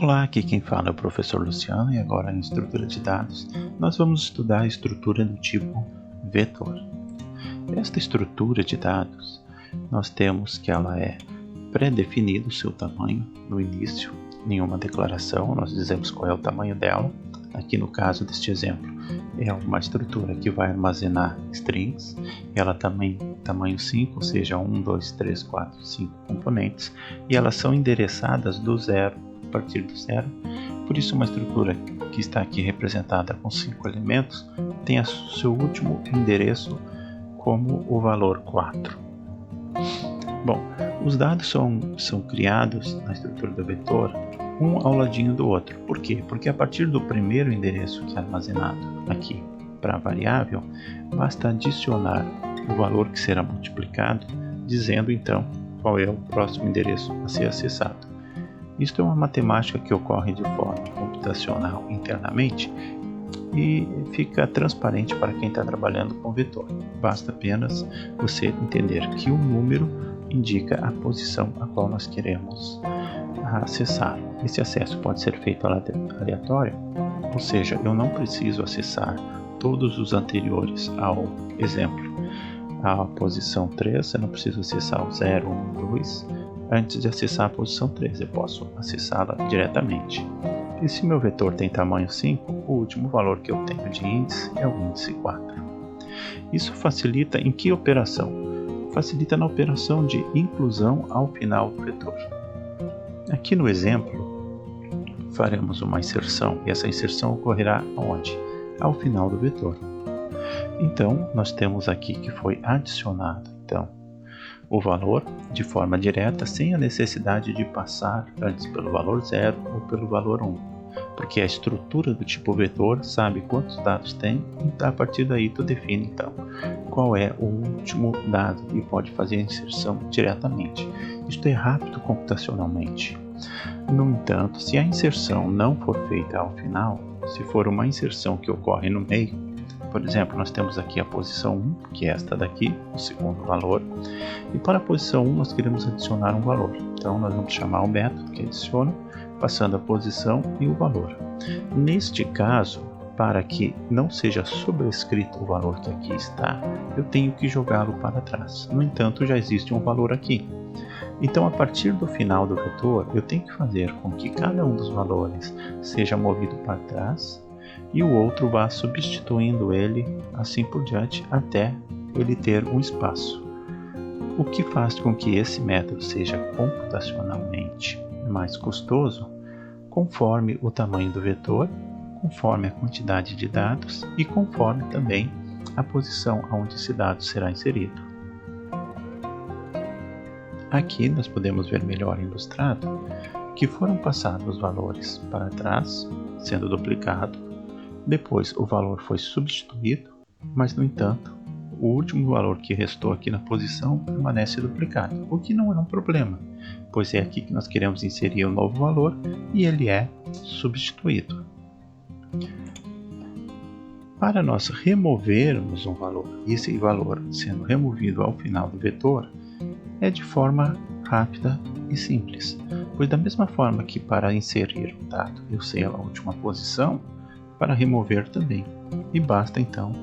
Olá, aqui quem fala é o professor Luciano e agora em estrutura de dados nós vamos estudar a estrutura do tipo vetor. Esta estrutura de dados nós temos que ela é pré-definido o seu tamanho no início, nenhuma declaração, nós dizemos qual é o tamanho dela. Aqui no caso deste exemplo é uma estrutura que vai armazenar strings, ela também tamanho 5, ou seja 1, 2, 3, 4, 5 componentes, e elas são endereçadas do zero, a partir do zero. Por isso uma estrutura que está aqui representada com 5 elementos tem seu último endereço como o valor 4. Bom, os dados são criados na estrutura do vetor um ao ladinho do outro. Por quê? Porque a partir do primeiro endereço que é armazenado aqui para a variável, basta adicionar o valor que será multiplicado, dizendo então qual é o próximo endereço a ser acessado. Isto é uma matemática que ocorre de forma computacional internamente e fica transparente para quem está trabalhando com vetor. Basta apenas você entender que o número indica a posição a qual nós queremos acessar. Esse acesso pode ser feito aleatório, ou seja, eu não preciso acessar todos os anteriores ao exemplo. A posição 3, eu não preciso acessar o 0, 1, 2 antes de acessar a posição 3, eu posso acessá-la diretamente. E se meu vetor tem tamanho 5, o último valor que eu tenho de índice é o índice 4. Isso facilita em que operação? Facilita na operação de inclusão ao final do vetor. Aqui no exemplo, faremos uma inserção, e essa inserção ocorrerá onde? Ao final do vetor. Então, nós temos aqui que foi adicionado então, o valor de forma direta, sem a necessidade de passar antes pelo valor 0 ou pelo valor 1, porque a estrutura do tipo vetor sabe quantos dados tem e a partir daí tu define então qual é o último dado e pode fazer a inserção diretamente. Isto é rápido computacionalmente. No entanto, se a inserção não for feita ao final, se for uma inserção que ocorre no meio, por exemplo, nós temos aqui a posição 1, que é esta daqui, o segundo valor, e para a posição 1 nós queremos adicionar um valor. Então nós vamos chamar o método que adiciona, passando a posição e o valor. Neste caso, para que não seja sobrescrito o valor que aqui está, eu tenho que jogá-lo para trás. No entanto, já existe um valor aqui. Então, a partir do final do vetor, eu tenho que fazer com que cada um dos valores seja movido para trás e o outro vá substituindo ele, assim por diante, até ele ter um espaço. O que faz com que esse método seja computacionalmente mais custoso, conforme o tamanho do vetor, conforme a quantidade de dados e conforme também a posição onde esse dado será inserido. Aqui nós podemos ver melhor ilustrado que foram passados os valores para trás, sendo duplicado, depois o valor foi substituído, mas no entanto o último valor que restou aqui na posição permanece duplicado, o que não é um problema, pois é aqui que nós queremos inserir um novo valor e ele é substituído. Para nós removermos um valor, e esse valor sendo removido ao final do vetor, é de forma rápida e simples, pois da mesma forma que para inserir um dado eu sei a última posição, para remover também, e basta então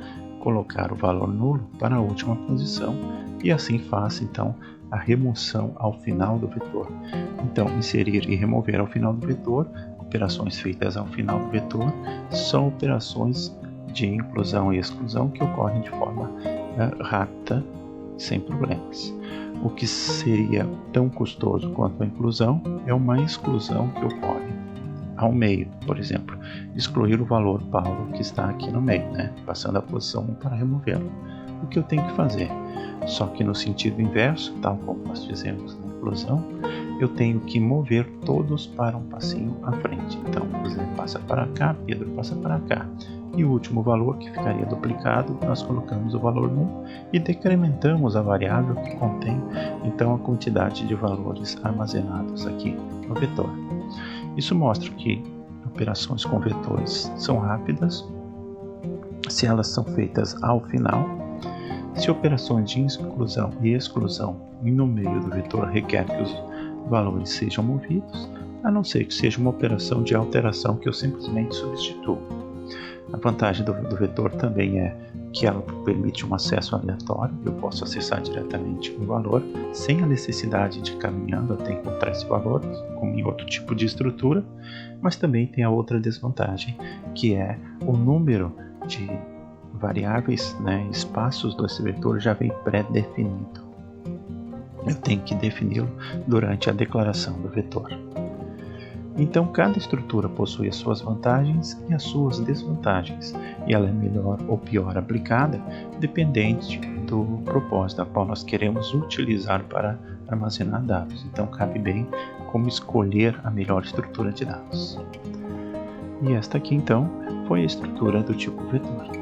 colocar o valor nulo para a última posição e assim faça então a remoção ao final do vetor. Então inserir e remover ao final do vetor, operações feitas ao final do vetor, são operações de inclusão e exclusão que ocorrem de forma rápida, sem problemas. O que seria tão custoso quanto a inclusão é uma exclusão que ocorre ao meio, por exemplo, excluir o valor Paulo que está aqui no meio, passando a posição 1 para removê-lo. O que eu tenho que fazer? Só que no sentido inverso, tal como nós fizemos na inclusão, eu tenho que mover todos para um passinho à frente. Então, José passa para cá, Pedro passa para cá. E o último valor que ficaria duplicado, nós colocamos o valor 1 e decrementamos a variável que contém então a quantidade de valores armazenados aqui no vetor. Isso mostra que operações com vetores são rápidas, se elas são feitas ao final. Se operações de inclusão e exclusão no meio do vetor requer que os valores sejam movidos, a não ser que seja uma operação de alteração que eu simplesmente substituo. A vantagem do vetor também é que ela permite um acesso aleatório, eu posso acessar diretamente um valor sem a necessidade de ir caminhando até encontrar esse valor, como em outro tipo de estrutura, mas também tem a outra desvantagem, que é o número de variáveis, espaços desse vetor já vem pré-definido. Eu tenho que defini-lo durante a declaração do vetor. Então, cada estrutura possui as suas vantagens e as suas desvantagens, e ela é melhor ou pior aplicada, dependente do propósito a qual nós queremos utilizar para armazenar dados. Então, cabe bem como escolher a melhor estrutura de dados. E esta aqui, então, foi a estrutura do tipo vetor.